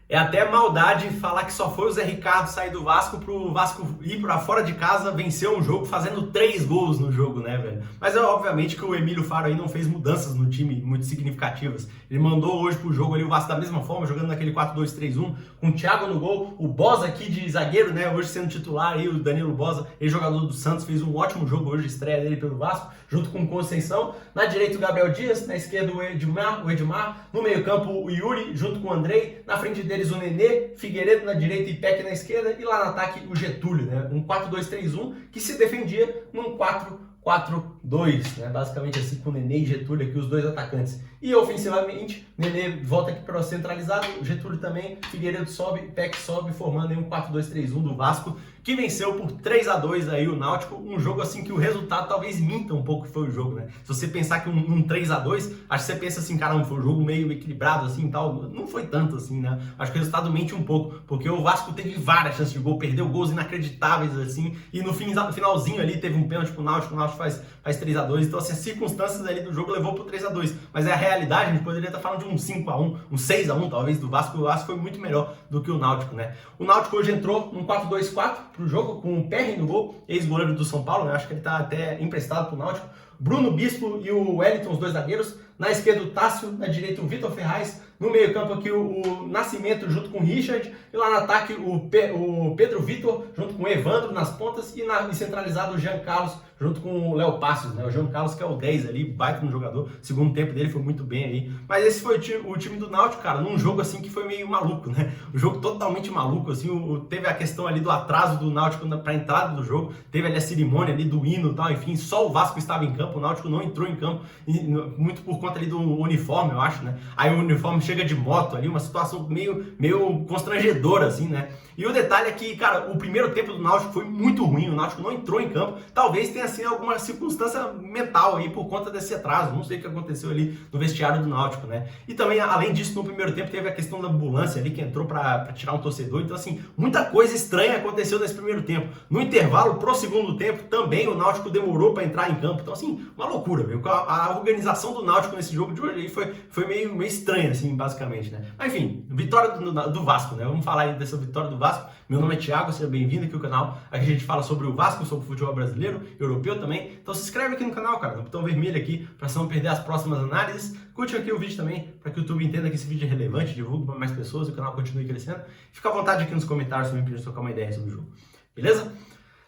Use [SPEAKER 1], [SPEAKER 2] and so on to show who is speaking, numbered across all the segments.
[SPEAKER 1] É até maldade falar que só foi o Zé Ricardo sair do Vasco pro Vasco ir pra fora de casa vencer um jogo fazendo 3 gols no jogo, né, velho? Mas é obviamente que o Emílio Faro aí não fez mudanças no time muito significativas. Ele mandou hoje pro jogo ali o Vasco da mesma forma, jogando naquele 4-2-3-1, com o Thiago no gol, o Boza aqui de zagueiro, né, hoje sendo titular aí, o Danilo Boza, ex-jogador do Santos, fez um ótimo jogo hoje, estreia dele pelo Vasco, junto com o Conceição. Na direita o Gabriel Dias, na esquerda o Edmar, no meio campo o Yuri, junto com o Andrei, na frente deles o Nenê, Figueiredo na direita e Peck na esquerda, e lá no ataque o Getúlio, né? Um 4-2-3-1 que se defendia num 4-4-2, né? Basicamente assim, com o Nenê e Getúlio aqui, os dois atacantes. E ofensivamente, Nenê volta aqui para o centralizado, Getúlio também, Figueiredo sobe, Peck sobe, formando aí um 4-2-3-1 do Vasco, que venceu por 3-2 aí o Náutico, um jogo assim que o resultado talvez minta um pouco que foi o jogo, né? Se você pensar que um 3-2, acho que você pensa assim, caramba, foi um jogo meio equilibrado assim e tal, não foi tanto assim, né? Acho que o resultado mente um pouco, porque o Vasco teve várias chances de gol, perdeu gols inacreditáveis assim, e no finalzinho ali teve um pênalti pro Náutico, o Náutico faz 3-2, então assim, as circunstâncias ali do jogo levou pro 3-2, mas é a realidade, a gente poderia estar falando de um 5-1, um 6-1 talvez do Vasco, o Vasco foi muito melhor do que o Náutico, né? O Náutico hoje entrou num 4-2-4 pro jogo, com o Perry no gol, ex-goleiro do São Paulo, né? Acho que ele tá até emprestado pro Náutico. Bruno Bispo e o Wellington, os dois zagueiros. Na esquerda o Tássio, na direita o Vitor Ferraz. No meio campo aqui o Nascimento junto com o Richard. E lá no ataque o Pedro Vitor junto com o Evandro nas pontas. E centralizado o Jean Carlos junto com o Léo Passos, né? O Jean Carlos que é o 10 ali, baita no jogador. Segundo tempo dele foi muito bem aí. Mas esse foi o time do Náutico, cara, num jogo assim que foi meio maluco, né? O jogo totalmente maluco, assim. Teve a questão ali do atraso do Náutico pra entrada do jogo. Teve ali a cerimônia ali do hino e tal, enfim. Só o Vasco estava em campo, o Náutico não entrou em campo. Muito por conta ali do uniforme, eu acho, né? Aí o uniforme chega de moto ali, uma situação meio constrangedora, assim, né? E o detalhe é que, cara, o primeiro tempo do Náutico foi muito ruim, o Náutico não entrou em campo, talvez tenha sido alguma circunstância mental aí por conta desse atraso, não sei o que aconteceu ali no vestiário do Náutico, né? E também, além disso, no primeiro tempo teve a questão da ambulância ali que entrou pra tirar um torcedor, então assim, muita coisa estranha aconteceu nesse primeiro tempo. No intervalo, pro segundo tempo, também o Náutico demorou pra entrar em campo, então assim, uma loucura, viu? A organização do Náutico nesse jogo de hoje aí foi meio estranha, assim, basicamente, né? Mas enfim, vitória do Vasco, né? Vamos falar aí dessa vitória do Vasco. Meu nome é Thiago, seja bem-vindo aqui ao canal. Aqui a gente fala sobre o Vasco, sobre o futebol brasileiro, europeu também. Então se inscreve aqui no canal, cara, no botão vermelho aqui, para você não perder as próximas análises. Curte aqui o vídeo também, para que o YouTube entenda que esse vídeo é relevante, divulgue para mais pessoas e o canal continue crescendo. Fica à vontade aqui nos comentários também para a gente trocar uma ideia sobre o jogo. Beleza?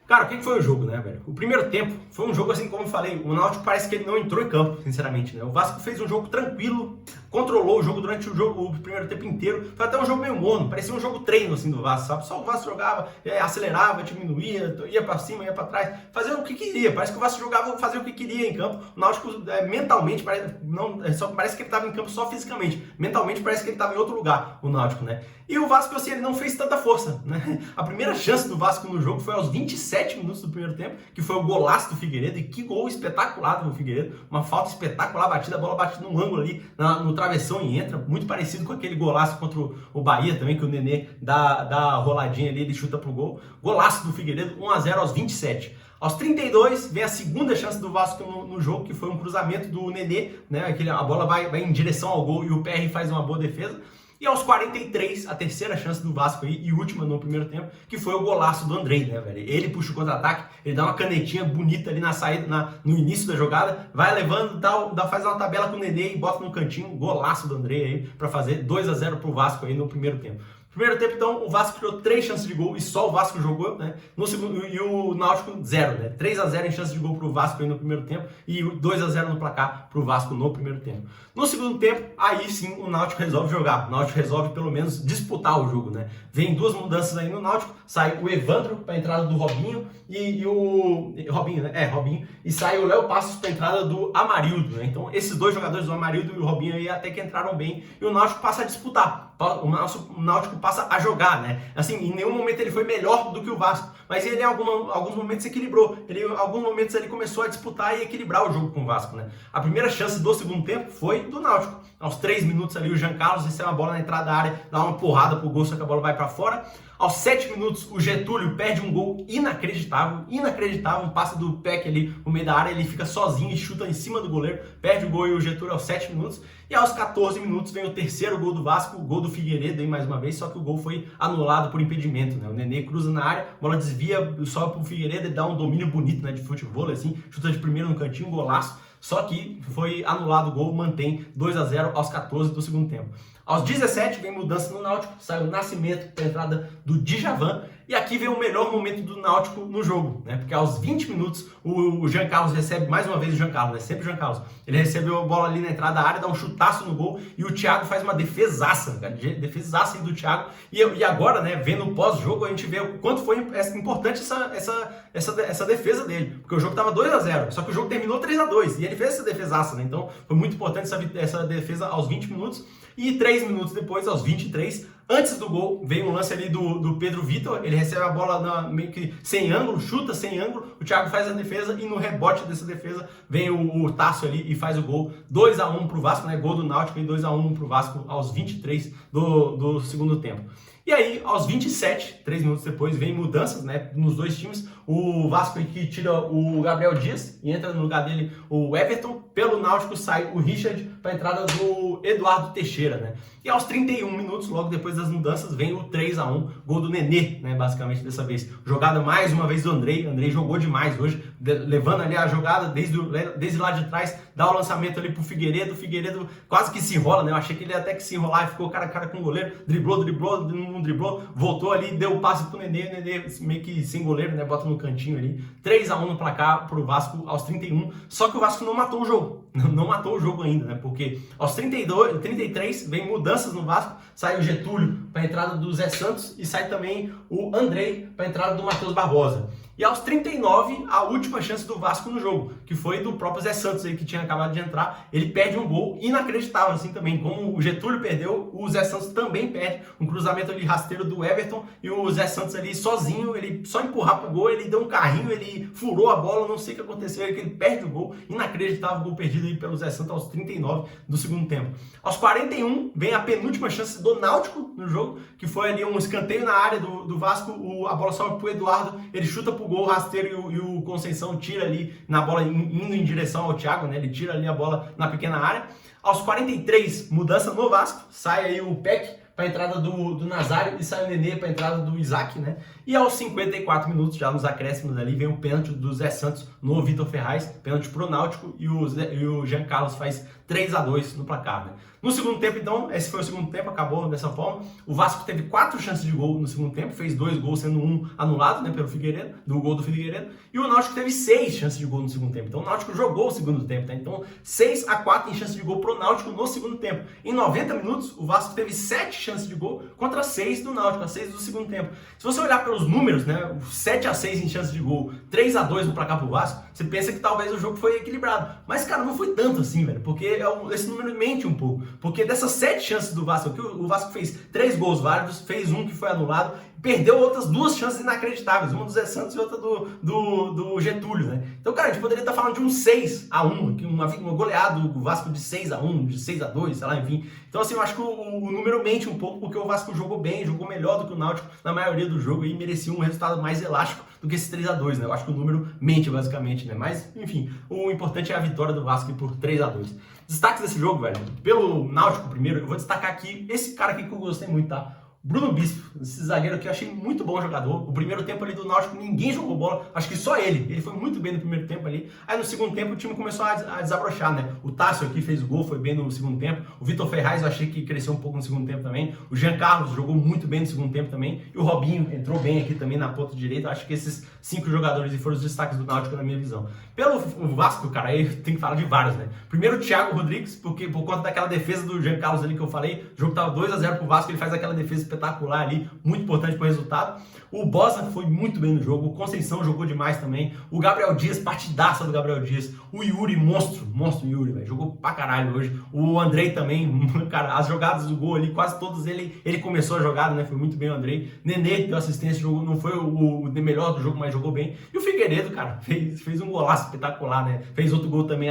[SPEAKER 1] Cara, o que foi o jogo, né, velho? O primeiro tempo foi um jogo, assim como eu falei, o Náutico parece que ele não entrou em campo, sinceramente, né? O Vasco fez um jogo tranquilo, controlou o jogo durante o primeiro tempo inteiro. Foi até um jogo meio morno, parecia um jogo treino, assim, do Vasco, sabe? Só o Vasco jogava, acelerava, diminuía, ia pra cima, ia pra trás, fazia o que queria. Parece que o Vasco jogava, fazia o que queria em campo. O Náutico, mentalmente, parece que ele tava em campo só fisicamente. Mentalmente, parece que ele tava em outro lugar, o Náutico, né? E o Vasco, assim, ele não fez tanta força, né? A primeira chance do Vasco no jogo foi aos 27 minutos do primeiro tempo, que foi o golaço do Figueiredo, e que gol espetacular do Figueiredo, uma falta espetacular batida, a bola bate num ângulo ali, no travessão e entra, muito parecido com aquele golaço contra o Bahia também, que o Nenê dá a roladinha ali, ele chuta pro gol, golaço do Figueiredo, 1-0 aos 27. Aos 32, vem a segunda chance do Vasco no jogo, que foi um cruzamento do Nenê, né? A bola vai em direção ao gol e o PR faz uma boa defesa. E aos 43, a terceira chance do Vasco aí, e última no primeiro tempo, que foi o golaço do Andrei, né, velho? Ele puxa o contra-ataque, ele dá uma canetinha bonita ali na saída, no início da jogada, vai levando, faz uma tabela com o Nenê e bota no cantinho, golaço do Andrei aí, pra fazer 2-0 pro Vasco aí no primeiro tempo. Primeiro tempo, então, o Vasco criou 3 chances de gol e só o Vasco jogou, né? No segundo, e o Náutico 0, né? 3-0 em chance de gol pro Vasco aí no primeiro tempo e 2-0 no placar pro Vasco no primeiro tempo. No segundo tempo, aí sim o Náutico resolve jogar. O Náutico resolve pelo menos disputar o jogo, né? Vem 2 mudanças aí no Náutico, sai o Evandro para a entrada do Robinho e o Robinho, né? Robinho, e sai o Léo Passos para a entrada do Amarildo, né? Então, esses 2 jogadores, o Amarildo e o Robinho aí até que entraram bem e o Náutico passa a disputar. O Náutico passa a jogar, né? Assim, em nenhum momento ele foi melhor do que o Vasco, mas ele em alguns momentos equilibrou. Ele em alguns momentos ele começou a disputar e equilibrar o jogo com o Vasco, né? A primeira chance do segundo tempo foi do Náutico. Aos 3 minutos ali, o Jean Carlos recebe uma bola na entrada da área, dá uma porrada pro gol, só que a bola vai para fora. Aos 7 minutos, o Getúlio perde um gol inacreditável, um passe do Peck ali no meio da área, ele fica sozinho e chuta em cima do goleiro, perde o gol e o Getúlio aos 7 minutos. E aos 14 minutos vem o terceiro gol do Vasco, o gol do Figueiredo aí mais uma vez, só que o gol foi anulado por impedimento, né? O Nenê cruza na área, a bola desvia, sobe pro Figueiredo e dá um domínio bonito, né, de futebol, assim, chuta de primeiro no cantinho, um golaço. Só que foi anulado o gol, mantém 2-0 aos 14 do segundo tempo. Aos 17 vem mudança no Náutico, sai o Nascimento para a entrada do Djavan. E aqui vem o melhor momento do Náutico no jogo, né? Porque aos 20 minutos o Jean Carlos recebe, mais uma vez o Jean Carlos, é sempre o Jean Carlos. Ele recebeu a bola ali na entrada da área, dá um chutaço no gol e o Thiago faz uma defesaça, cara, defesaça aí do Thiago. E agora, né, vendo o pós-jogo, a gente vê o quanto foi importante essa defesa dele. Porque o jogo tava 2-0, só que o jogo terminou 3-2 e ele fez essa defesaça, né? Então foi muito importante essa defesa aos 20 minutos. E 3 minutos depois, aos 23, antes do gol, vem um lance ali do Pedro Vitor, ele recebe a bola meio que sem ângulo, chuta sem ângulo, o Thiago faz a defesa e no rebote dessa defesa vem o Tasso ali e faz o gol, 2-1 pro Vasco, né? Gol do Náutico e 2-1 pro Vasco aos 23 do segundo tempo. E aí, aos 27, 3 minutos depois, vem mudanças, né, nos dois times. O Vasco aqui tira o Gabriel Dias e entra no lugar dele o Everton. Pelo Náutico sai o Richard para a entrada do Eduardo Teixeira, né? E aos 31 minutos, logo depois das mudanças, vem o 3-1, gol do Nenê, né, basicamente dessa vez. Jogada mais uma vez do Andrei. Andrei jogou demais hoje, levando ali a jogada desde lá de trás, dá o lançamento ali pro Figueiredo. O Figueiredo quase que se enrola, né? Eu achei que ele ia até que se enrolar e ficou cara a cara com o goleiro. Driblou, não driblou, voltou ali, deu o passe pro Nenê. O Nenê meio que sem goleiro, né? Bota no cantinho ali. 3-1 no placar pro Vasco aos 31. Só que o Vasco não matou o jogo. Não matou o jogo ainda, né? Porque aos 33 vem mudanças no Vasco. Sai o Getúlio para a entrada do Zé Santos e sai também o Andrei para a entrada do Matheus Barbosa. E aos 39, a última chance do Vasco no jogo, que foi do próprio Zé Santos aí, que tinha acabado de entrar. Ele perde um gol inacreditável, assim também. Como o Getúlio perdeu, o Zé Santos também perde. Um cruzamento ali rasteiro do Everton e o Zé Santos ali sozinho, ele só empurrar pro gol, ele deu um carrinho, ele furou a bola, não sei o que aconteceu, ele perde o gol. Inacreditável, gol perdido aí pelo Zé Santos aos 39 do segundo tempo. Aos 41, vem a penúltima chance do Náutico no jogo, que foi ali um escanteio na área do Vasco, a bola sobe pro Eduardo, ele chuta pro gol rasteiro e o Conceição tira ali na bola indo em direção ao Thiago, né? Ele tira ali a bola na pequena área. Aos 43, mudança no Vasco, sai aí o Peck para a entrada do Nazário e sai o Nenê para a entrada do Isaac, né? E aos 54 minutos, já nos acréscimos ali, vem o pênalti do Zé Santos no Vitor Ferraz, pênalti pro Náutico e o Jean Carlos faz 3-2 no placar, né? No segundo tempo, então, esse foi o segundo tempo, acabou dessa forma. O Vasco teve 4 chances de gol no segundo tempo, fez 2 gols, sendo um anulado, né, pelo Figueiredo, do gol do Figueiredo. E o Náutico teve 6 chances de gol no segundo tempo. Então o Náutico jogou o segundo tempo, tá? Então 6-4 em chances de gol pro Náutico no segundo tempo. Em 90 minutos, o Vasco teve 7 chances de gol contra 6 do Náutico, a 6 do segundo tempo. Se você olhar pelos números, né, 7-6 em chances de gol, 3-2 no placar pro Vasco, você pensa que talvez o jogo foi equilibrado. Mas, cara, não foi tanto assim, velho, porque esse número mente um pouco. Porque dessas 7 chances do Vasco, que o Vasco fez 3 gols válidos, fez um que foi anulado, perdeu outras 2 chances inacreditáveis, uma do Zé Santos e outra do Getúlio, né? Então, cara, a gente poderia estar falando de um 6-1, uma goleada do Vasco de 6-1, de 6-2, sei lá, enfim. Então, assim, eu acho que o número mente um pouco, porque o Vasco jogou bem, jogou melhor do que o Náutico na maioria do jogo e merecia um resultado mais elástico do que esse 3-2, né? Eu acho que o número mente, basicamente, né? Mas, enfim, o importante é a vitória do Vasco por 3-2. Destaques desse jogo, velho. Pelo Náutico primeiro, eu vou destacar aqui esse cara aqui que eu gostei muito, tá? Bruno Bispo, esse zagueiro aqui eu achei muito bom jogador. O primeiro tempo ali do Náutico ninguém jogou bola, acho que só ele. Ele foi muito bem no primeiro tempo ali. Aí no segundo tempo o time começou a desabrochar, né? O Tássio aqui fez o gol, foi bem no segundo tempo. O Vitor Ferraz eu achei que cresceu um pouco no segundo tempo também. O Jean Carlos jogou muito bem no segundo tempo também. E o Robinho entrou bem aqui também na ponta direita. Eu acho que esses 5 jogadores foram os destaques do Náutico na minha visão. Pelo Vasco, cara, aí tem que falar de vários, né? Primeiro o Thiago Rodrigues, porque por conta daquela defesa do Jean Carlos ali que eu falei, o jogo tava 2-0 pro Vasco, ele faz aquela defesa espetacular ali, muito importante para o resultado. O Bosa foi muito bem no jogo, o Conceição jogou demais também, o Gabriel Dias, partidaça do Gabriel Dias, o Yuri, monstro Yuri, velho, jogou pra caralho hoje, o Andrei também, cara, as jogadas do gol ali, quase todas ele começou a jogada, né, foi muito bem o Andrei, Nenê deu assistência, jogou, não foi o melhor do jogo, mas jogou bem, e o Figueiredo, cara, fez um golaço espetacular, né, fez outro gol também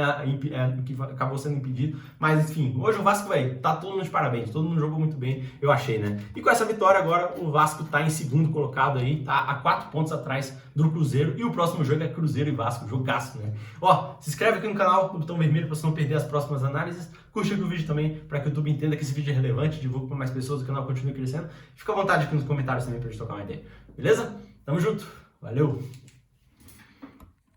[SPEAKER 1] que acabou sendo impedido, mas enfim, hoje o Vasco, velho, tá todo mundo de parabéns, todo mundo jogou muito bem, eu achei, né, e com essa vitória agora, o Vasco tá em segundo colocado aí, tá a 4 pontos atrás do Cruzeiro, e o próximo jogo é Cruzeiro e Vasco, jogaço, né? Ó, se inscreve aqui no canal, com o botão vermelho para você não perder as próximas análises, curte aqui o vídeo também, para que o YouTube entenda que esse vídeo é relevante, divulgue para mais pessoas, o canal continue crescendo, fica à vontade aqui nos comentários também pra gente trocar uma ideia, beleza? Tamo junto, valeu!